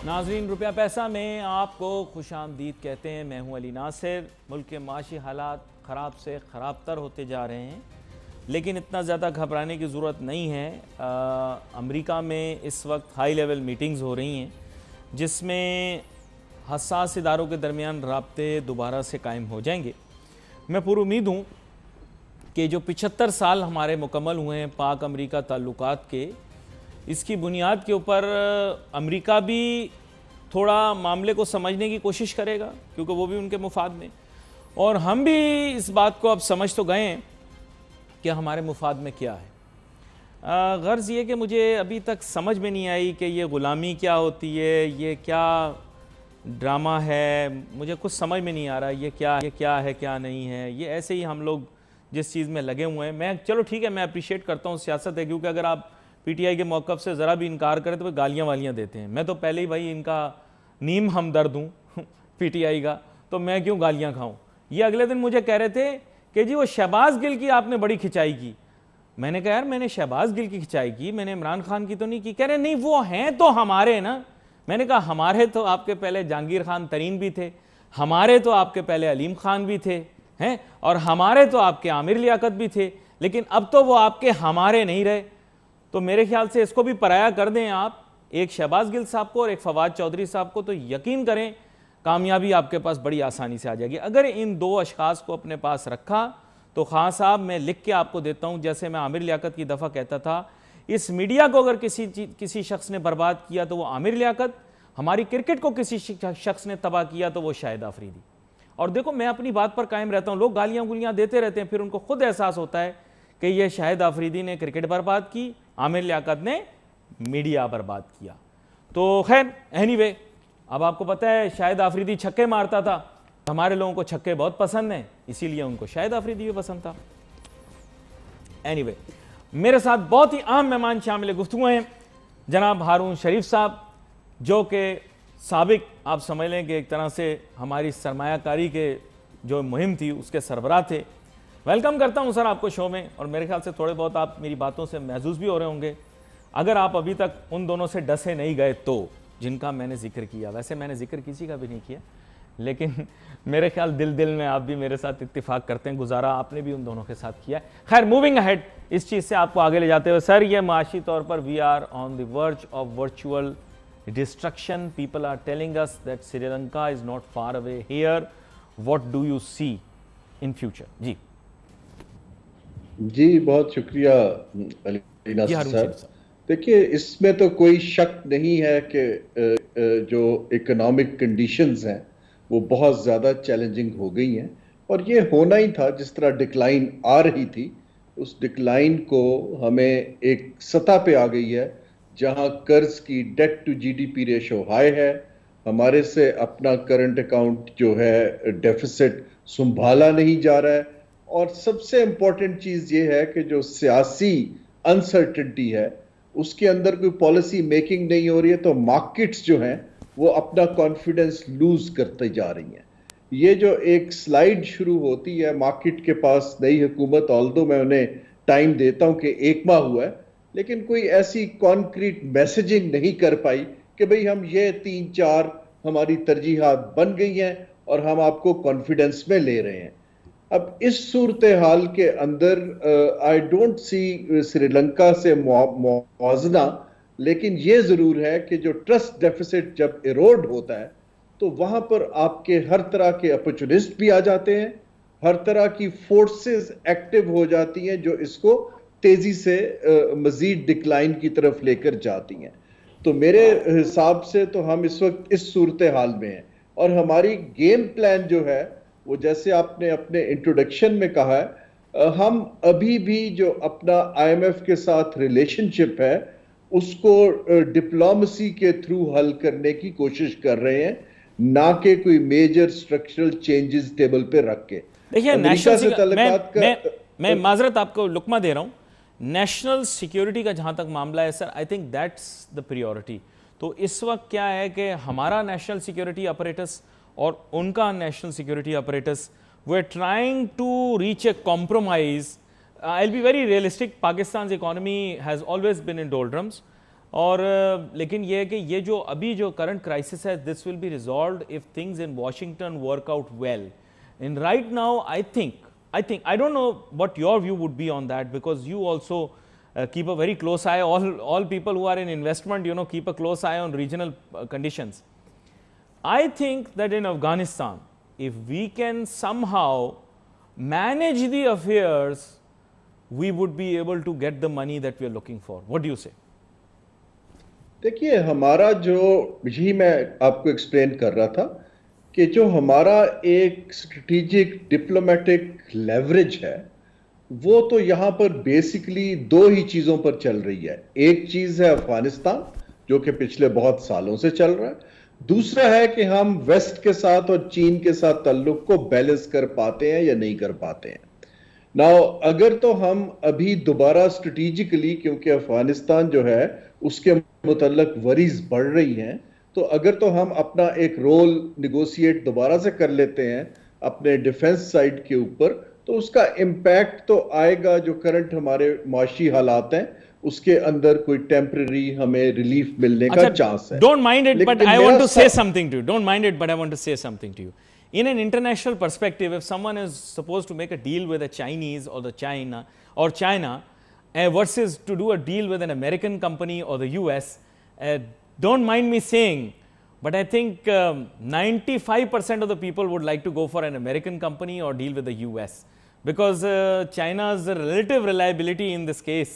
ناظرین روپیہ پیسہ میں آپ کو خوش آمدید کہتے ہیں. میں ہوں علی ناصر. ملک کے معاشی حالات خراب سے خراب تر ہوتے جا رہے ہیں لیکن اتنا زیادہ گھبرانے کی ضرورت نہیں ہے. امریکہ میں اس وقت ہائی لیول میٹنگز ہو رہی ہیں جس میں حساس اداروں کے درمیان رابطے دوبارہ سے قائم ہو جائیں گے. میں پر امید ہوں کہ جو 75 سال ہمارے مکمل ہوئے ہیں پاک امریکہ تعلقات کے، اس کی بنیاد کے اوپر امریکہ بھی تھوڑا معاملے کو سمجھنے کی کوشش کرے گا کیونکہ وہ بھی ان کے مفاد میں، اور ہم بھی اس بات کو اب سمجھ تو گئے ہیں کہ ہمارے مفاد میں کیا ہے. غرض یہ کہ مجھے ابھی تک سمجھ میں نہیں آئی کہ یہ غلامی کیا ہوتی ہے، یہ کیا ڈرامہ ہے، مجھے کچھ سمجھ میں نہیں آ رہا یہ کیا ہے کیا نہیں ہے. یہ ایسے ہی ہم لوگ جس چیز میں لگے ہوئے ہیں، میں چلو ٹھیک ہے، میں اپریشیٹ کرتا ہوں سیاست ہے، کیونکہ اگر آپ پی ٹی آئی کے موقف سے ذرا بھی انکار کریں تو وہ گالیاں والیاں دیتے ہیں. میں تو پہلے ہی بھائی ان کا نیم ہمدرد ہوں پی ٹی آئی کا، تو میں کیوں گالیاں کھاؤں. یہ اگلے دن مجھے کہہ رہے تھے کہ جی وہ شہباز گل کی آپ نے بڑی کھچائی کی. میں نے کہا یار میں نے شہباز گل کی کھچائی کی، میں نے عمران خان کی تو نہیں کی. کہہ رہے نہیں وہ ہیں تو ہمارے نا. میں نے کہا ہمارے تو آپ کے پہلے جہانگیر خان ترین بھی تھے، ہمارے تو آپ کے پہلے علیم خان بھی تھے ہیں، اور ہمارے تو آپ کے عامر لیاقت بھی تھے، لیکن اب تو وہ آپ کے ہمارے نہیں رہے. تو میرے خیال سے اس کو بھی پرایا کر دیں آپ، ایک شہباز گل صاحب کو اور ایک فواد چودھری صاحب کو، تو یقین کریں کامیابی آپ کے پاس بڑی آسانی سے آ جائے گی. اگر ان دو اشخاص کو اپنے پاس رکھا تو خان صاحب میں لکھ کے آپ کو دیتا ہوں، جیسے میں عامر لیاقت کی دفعہ کہتا تھا، اس میڈیا کو اگر کسی شخص نے برباد کیا تو وہ عامر لیاقت، ہماری کرکٹ کو کسی شخص نے تباہ کیا تو وہ شاہد آفریدی. اور دیکھو میں اپنی بات پر قائم رہتا ہوں، لوگ گالیاں گلیاں دیتے رہتے ہیں، پھر ان کو خود احساس ہوتا ہے کہ یہ شاہد آفریدی نے کرکٹ برباد کی، عامر لیاقت نے میڈیا برباد کیا. تو خیر اینی وے، اب آپ کو پتہ ہے شاہد آفریدی چھکے مارتا تھا، ہمارے لوگوں کو چھکے بہت پسند ہیں، اسی لیے ان کو شاہد آفریدی بھی پسند تھا. اینی وے، میرے ساتھ بہت ہی اہم مہمان شامل گفتگو ہیں. جناب ہارون شریف صاحب، جو کہ سابق آپ سمجھ لیں کہ ایک طرح سے ہماری سرمایہ کاری کے جو مہم تھی اس کے سربراہ تھے. ویلکم کرتا ہوں سر آپ کو شو میں، اور میرے خیال سے تھوڑے بہت آپ میری باتوں سے محظوظ بھی ہو رہے ہوں گے اگر آپ ابھی تک ان دونوں سے ڈسے نہیں گئے تو، جن کا میں نے ذکر کیا. ویسے میں نے ذکر کسی کا بھی نہیں کیا، لیکن میرے خیال دل میں آپ بھی میرے ساتھ اتفاق کرتے ہیں، گزارا آپ نے بھی ان دونوں کے ساتھ کیا. خیر موونگ اہیڈ، اس چیز سے آپ کو آگے لے جاتے ہوئے سر، یہ معاشی طور پر we are on the verge of virtual destruction. People are telling us that Sri Lanka is not far away here. What do you see in future? جی بہت شکریہ علی ناصر صاحب. دیکھیے اس میں تو کوئی شک نہیں ہے کہ جو اکنامک کنڈیشنز ہیں وہ بہت زیادہ چیلنجنگ ہو گئی ہیں، اور یہ ہونا ہی تھا. جس طرح ڈکلائن آ رہی تھی، اس ڈکلائن کو ہمیں ایک سطح پہ آ گئی ہے جہاں قرض کی debt to G D P ratio high ہے. ہمارے سے اپنا کرنٹ اکاؤنٹ جو ہے ڈیفیسٹ سنبھالا نہیں جا رہا ہے، اور سب سے امپورٹنٹ چیز یہ ہے کہ جو سیاسی انسرٹنٹی ہے اس کے اندر کوئی پالیسی میکنگ نہیں ہو رہی ہے، تو مارکیٹس جو ہیں وہ اپنا کانفیڈنس لوز کرتے جا رہی ہیں. یہ جو ایک سلائیڈ شروع ہوتی ہے مارکیٹ کے پاس، نئی حکومت، آلدو میں انہیں ٹائم دیتا ہوں کہ 1 ماہ ہوا ہے، لیکن کوئی ایسی کانکریٹ میسیجنگ نہیں کر پائی کہ بھئی ہم یہ 3-4 ہماری ترجیحات بن گئی ہیں اور ہم آپ کو کانفیڈنس میں لے رہے ہیں. اب اس صورتحال کے اندر I don't see Sri Lanka سے موازنہ، لیکن یہ ضرور ہے کہ جو ٹرسٹ ڈیفیسٹ جب ایروڈ ہوتا ہے تو وہاں پر آپ کے ہر طرح کے اپورچونسٹ بھی آ جاتے ہیں، ہر طرح کی فورسز ایکٹیو ہو جاتی ہیں جو اس کو تیزی سے مزید ڈکلائن کی طرف لے کر جاتی ہیں. تو میرے حساب سے تو ہم اس وقت اس صورتحال میں ہیں، اور ہماری گیم پلان جو ہے وہ جیسے آپ نے اپنے انٹروڈکشن میں کہا ہے، ہم ابھی بھی جو اپنا آئی ایم ایف کے ساتھ ریلیشن شپ ہے اس کو ڈپلومسی کے تھرو حل کرنے کی کوشش کر رہے ہیں، نہ کہ کوئی میجر سٹرکچرل چینجز ٹیبل پہ رکھ کے. دیکھیے میں معذرت آپ کو لقمہ دے رہا ہوں، نیشنل سیکیورٹی کا جہاں تک معاملہ ہے sir, I think that's the priority. تو اس وقت کیا ہے کہ ہمارا نیشنل سیکیورٹی اپریٹس اور ان کا national security apparatus, we are trying to reach a compromise. I'll be very realistic. Pakistan's economy has always been in doldrums, اور لیکن یہ ہے کہ یہ جو ابھی جو کرنٹ کرائسس ہے this will be resolved if things in Washington work out well. And right now I don't know what your view would be on that, because you also keep a very close eye, all people who are in investment, keep a close eye on regional conditions. I think that in Afghanistan, if we can somehow manage the affairs, we would be able to get the money that we are looking for. What do you say? دیکھیے ہمارا جو یہی میں آپ کو explain کر رہا تھا کہ جو ہمارا ایک اسٹریٹجک ڈپلومیٹک لیوریج ہے وہ تو یہاں پر بیسیکلی دو ہی چیزوں پر چل رہی ہے. ایک چیز ہے افغانستان جو کہ پچھلے بہت سالوں سے چل رہا ہے. دوسرا ہے کہ ہم ویسٹ کے ساتھ اور چین کے ساتھ تعلق کو بیلنس کر پاتے ہیں یا نہیں کر پاتے ہیں. ناؤ اگر تو ہم ابھی دوبارہ اسٹریٹجکلی کیونکہ افغانستان جو ہے اس کے متعلق وریز بڑھ رہی ہیں تو اگر تو ہم اپنا ایک رول نیگوسیٹ دوبارہ سے کر لیتے ہیں اپنے ڈیفنس سائڈ کے اوپر تو اس کا امپیکٹ تو آئے گا. جو کرنٹ ہمارے معاشی حالات ہیں اس کے اندر کوئی ٹیمپرری ہمیں ریلیف ملنے کا چانس ہے. Don't mind it, but I want to say something to you. Don't mind it, but I want to say something to you. In an international perspective, if someone is supposed to make a deal with a Chinese or China versus to do a deal with an American company or the US, don't mind me saying, but I think 95% of the people would like to go for an American company or deal with the US, because China's relative reliability in this case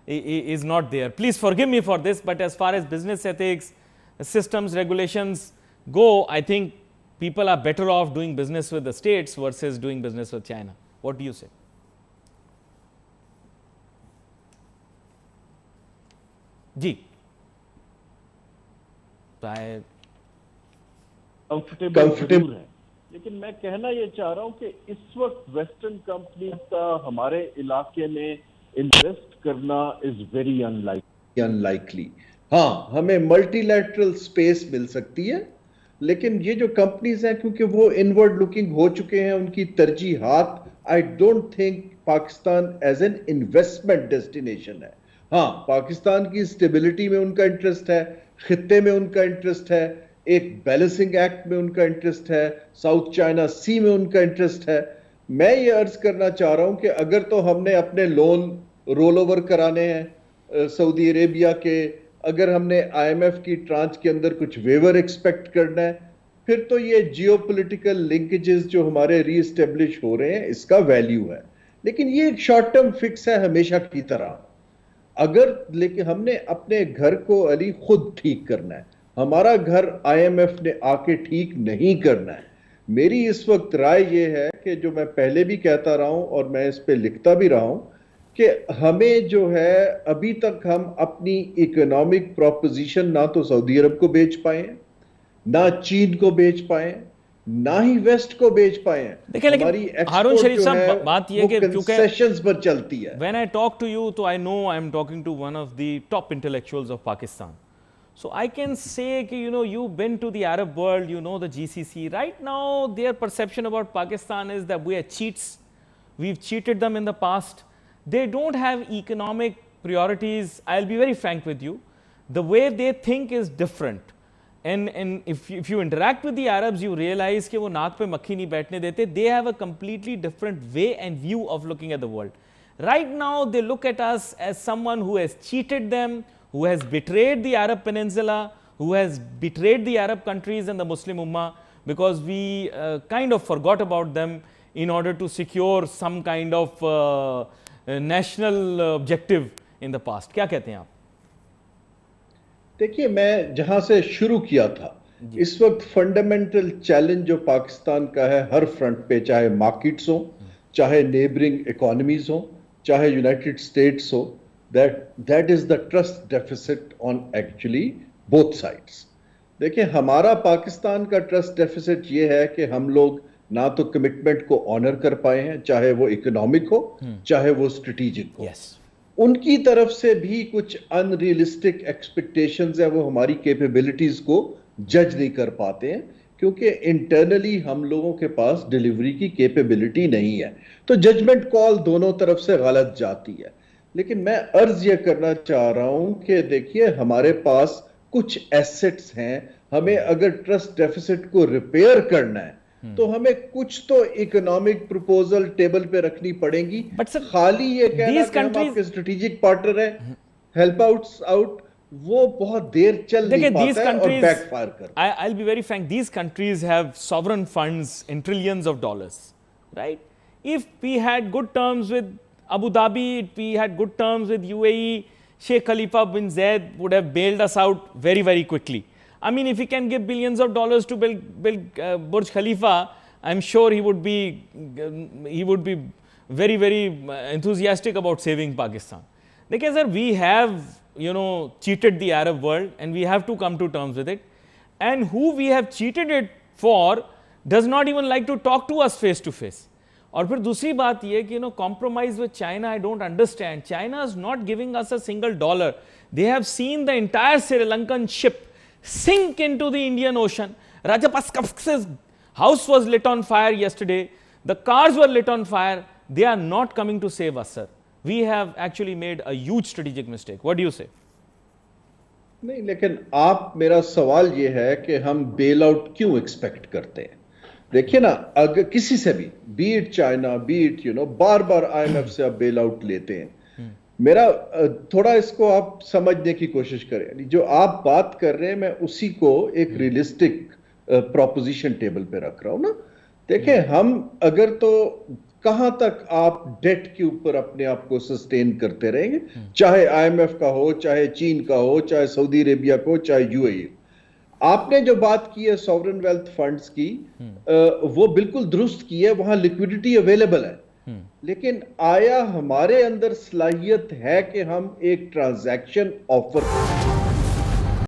is not there. Please forgive me for this, but as far as business ethics, systems, regulations go, I think people are better off doing business with the States versus doing business with China. What do you say? جی comfortable ہے، لیکن میں کہنا یہ چاہ رہا ہوں کہ اس وقت ویسٹرن کمپنیز کا ہمارے علاقے میں انویسٹ کرنا از ویری ان لائکلی. ہاں ہمیں ملٹی لیٹرل سپیس مل سکتی ہے لیکن یہ جو کمپنیز ہیں کیونکہ وہ انورڈ لوکنگ ہو چکے ہیں ان کی ترجیحات I don't think Pakistan as an investment destination ہے. ہاں پاکستان کی اسٹیبلٹی میں ان کا انٹرسٹ ہے, خطے میں ان کا انٹرسٹ ہے, ایک بیلنسنگ ایکٹ میں ان کا انٹرسٹ ہے, ساؤتھ چائنا سی میں ان کا انٹرسٹ ہے. میں یہ عرض کرنا چاہ رہا ہوں کہ اگر تو ہم نے اپنے لون رول اوور کرانے ہیں سعودی عربیہ کے, اگر ہم نے آئی ایم ایف کی ٹرانچ کے اندر کچھ ویور ایکسپیکٹ کرنا ہے, پھر تو یہ جیو پولیٹیکل لنکیجز جو ہمارے ری اسٹیبلش ہو رہے ہیں اس کا ویلیو ہے. لیکن یہ ایک شارٹ ٹرم فکس ہے ہمیشہ کی طرح. لیکن ہم نے اپنے گھر کو علی خود ٹھیک کرنا ہے, ہمارا گھر آئی ایم ایف نے آ کے ٹھیک نہیں کرنا ہے. میری اس وقت رائے یہ ہے کہ جو میں پہلے بھی کہتا رہا ہوں اور میں اس پہ لکھتا بھی رہا ہوں کہ ہمیں جو ہے ابھی تک ہم اپنی اکنامک پروپوزیشن نہ تو سعودی عرب کو بیچ پائے ہیں, نہ چین کو بیچ پائے ہیں, نہ ہی ویسٹ کو بیچ پائے ہیں. ہماری ہارون شریف صاحب بات یہ کہ کنسیشنز پر چلتی ہے. when I talk to you تو I know I'm talking to one of the top intellectuals of Pakistan, so I can say کہ you've been to the Arab world, you know the GCC. Right now their perception about Pakistan is that we are cheats, we've cheated them in the past. They don't have economic priorities. I'll be very frank with you, the way they think is different. And if you interact with the Arabs, you realize کہ وہ ناک پہ مکھی نہیں بیٹھنے دیتے. They have a completely different way and view of looking at the world. Right now they look at us as someone who has cheated them, who has betrayed the Arab Peninsula, who has betrayed the Arab countries and the Muslim Ummah, because we kind of forgot about them in order to secure some kind of national objective in the past. کیا کہتے ہیں آپ؟ دیکھیے میں جہاں سے شروع کیا تھا, اس وقت فنڈامنٹل چیلنج جو پاکستان کا ہے ہر فرنٹ پہ, چاہے مارکیٹس ہوں, چاہے نیبرنگ اکانومیز ہوں, چاہے United States who, that is the trust deficits on actually both sides. دیکھیں ہمارا پاکستان کا ٹرسٹ ڈیفیسٹ یہ ہے کہ ہم لوگ نہ تو کمٹمنٹ کو آنر کر پائے ہیں, چاہے وہ اکنامک ہو چاہے وہ اسٹریٹجک ہو. ان کی طرف سے بھی کچھ ان ریئلسٹک ایکسپیکٹیشنز ہیں, وہ ہماری کیپیبلٹیز کو جج نہیں کر پاتے ہیں کیونکہ انٹرنلی ہم لوگوں کے پاس ڈیلیوری کی کیپیبلٹی نہیں ہے. تو ججمنٹ کال دونوں طرف سے غلط جاتی ہے. لیکن میں عرض یہ کرنا چاہ رہا ہوں کہ دیکھیے ہمارے پاس کچھ ایسٹس ہیں, ہمیں اگر ٹرسٹ ڈیفیسٹ کو ریپیئر کرنا ہے تو ہمیں کچھ تو اکنامک پروپوزل ٹیبل پہ رکھنی پڑیں گی. خالی یہ کہنا کہ ہم آپ کے اسٹریٹجک پارٹنر ہیں, ہیلپ آؤٹ, وہ بہت دیر چل نہیں پاتا ہے اور بیک فائر کرتا ہے. I'll be very frank, these countries have sovereign funds in trillions of dollars, right? If we had good terms with Abu Dhabi, if we had good terms with UAE, Sheikh Khalifa bin Zayed would have bailed us out very, very quickly. I mean, if he can give billions of dollars to build Burj Khalifa, I'm sure he would be very, very enthusiastic about saving Pakistan. Because sir, we have, cheated the Arab world and we have to come to terms with it. And who we have cheated it for does not even like to talk to us face to face. اور پھر دوسری بات یہ کہ compromise with China, I don't understand. China is not giving us a single dollar. They have seen the entire Sri Lankan ship sink into the Indian Ocean. Rajapaksa's house was lit on fire yesterday. The cars were lit on fire. They are not coming to save us, sir. We have actually made a huge strategic mistake. What do you say? نہیں, لیکن آپ, میرا سوال یہ ہے کہ ہم بیل out کیوں ایکسپیکٹ کرتے ہیں؟ دیکھیے نا, اگر کسی سے بھی, be it China, be it بار بار IMF سے آپ بیل آؤٹ لیتے ہیں. میرا تھوڑا اس کو آپ سمجھنے کی کوشش کریں, جو آپ بات کر رہے ہیں میں اسی کو ایک ریئلسٹک پروپوزیشن ٹیبل پہ رکھ رہا ہوں نا. دیکھیں, ہم اگر تو کہاں تک آپ ڈیٹ کے اوپر اپنے آپ کو سسٹین کرتے رہیں گے, چاہے IMF کا ہو, چاہے چین کا ہو, چاہے سعودی عربیہ کا ہو, چاہے UAE. آپ نے جو بات کی ہے سوورن ویلتھ فنڈز کی, وہ بالکل درست کی ہے, وہاں لیکویڈیٹی اویلیبل ہے. لیکن آیا ہمارے اندر صلاحیت ہے کہ ہم ایک ٹرانزیکشن آفر